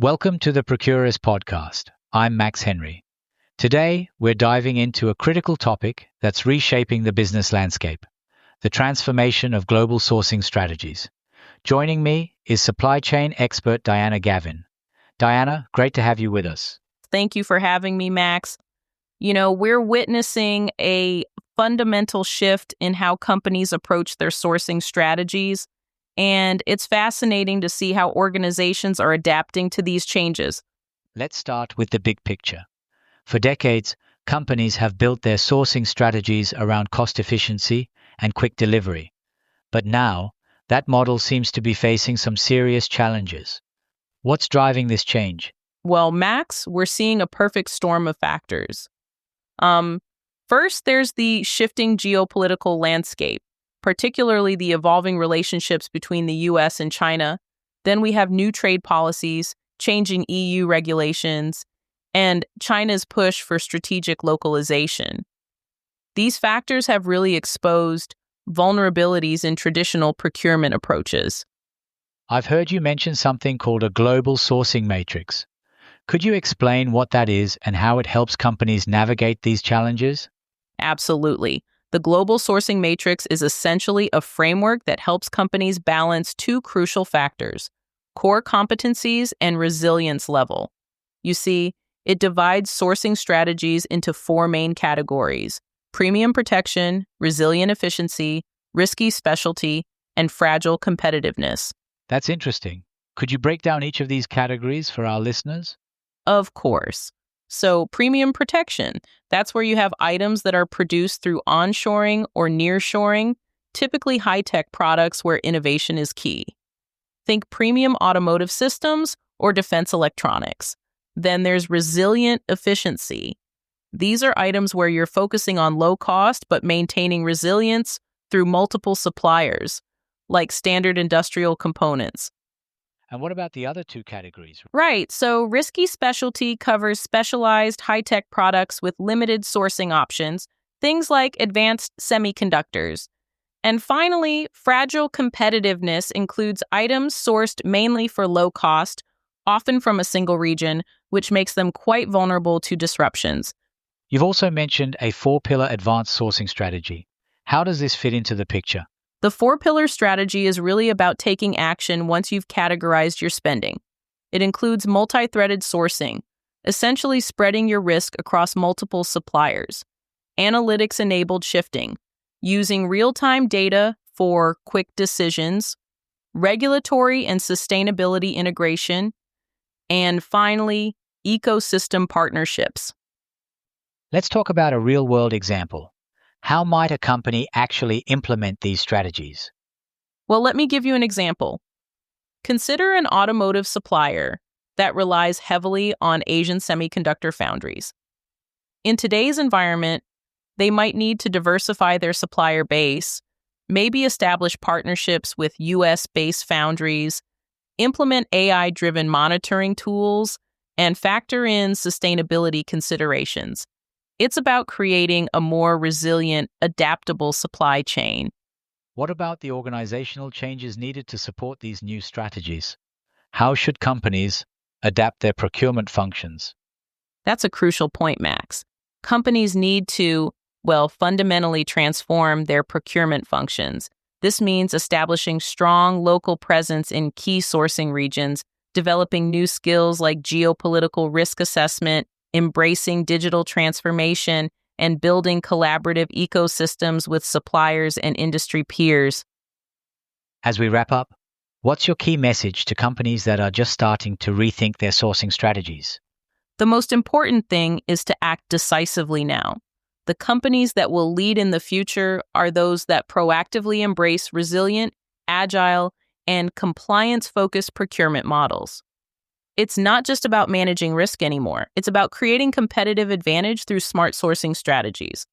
Welcome to the Procurist podcast. I'm Max Henry. Today, we're diving into a critical topic that's reshaping the business landscape, the transformation of global sourcing strategies. Joining me is supply chain expert Diana Gavin. Diana, great to have you with us. Thank you for having me, Max. We're witnessing a fundamental shift in how companies approach their sourcing strategies, and it's fascinating to see how organizations are adapting to these changes. Let's start with the big picture. For decades, companies have built their sourcing strategies around cost efficiency and quick delivery. But now, that model seems to be facing some serious challenges. What's driving this change? Well, Max, we're seeing a perfect storm of factors. First, there's the shifting geopolitical landscape, particularly the evolving relationships between the U.S. and China. Then we have new trade policies, changing EU regulations, and China's push for strategic localization. These factors have really exposed vulnerabilities in traditional procurement approaches. I've heard you mention something called a global sourcing matrix. Could you explain what that is and how it helps companies navigate these challenges? Absolutely. The global sourcing matrix is essentially a framework that helps companies balance two crucial factors: core competencies and resilience level. You see, it divides sourcing strategies into four main categories: premium protection, resilient efficiency, risky specialty, and fragile competitiveness. That's interesting. Could you break down each of these categories for our listeners? Of course. So premium protection, that's where you have items that are produced through onshoring or nearshoring, typically high-tech products where innovation is key. Think premium automotive systems or defense electronics. Then there's resilient efficiency. These are items where you're focusing on low cost but maintaining resilience through multiple suppliers, like standard industrial components. And what about the other two categories? Right, so risky specialty covers specialized high-tech products with limited sourcing options, things like advanced semiconductors. And finally, fragile competitiveness includes items sourced mainly for low cost, often from a single region, which makes them quite vulnerable to disruptions. You've also mentioned a four-pillar advanced sourcing strategy. How does this fit into the picture? The four-pillar strategy is really about taking action once you've categorized your spending. It includes multi-threaded sourcing, essentially spreading your risk across multiple suppliers; analytics-enabled shifting, using real-time data for quick decisions; regulatory and sustainability integration; and finally, ecosystem partnerships. Let's talk about a real-world example. How might a company actually implement these strategies? Well, let me give you an example. Consider an automotive supplier that relies heavily on Asian semiconductor foundries. In today's environment, they might need to diversify their supplier base, maybe establish partnerships with US-based foundries, implement AI-driven monitoring tools, and factor in sustainability considerations. It's about creating a more resilient, adaptable supply chain. What about the organizational changes needed to support these new strategies? How should companies adapt their procurement functions? That's a crucial point, Max. Companies need to, fundamentally transform their procurement functions. This means establishing strong local presence in key sourcing regions, developing new skills like geopolitical risk assessment, embracing digital transformation, and building collaborative ecosystems with suppliers and industry peers. As we wrap up, what's your key message to companies that are just starting to rethink their sourcing strategies? The most important thing is to act decisively now. The companies that will lead in the future are those that proactively embrace resilient, agile, and compliance-focused procurement models. It's not just about managing risk anymore. It's about creating competitive advantage through smart sourcing strategies.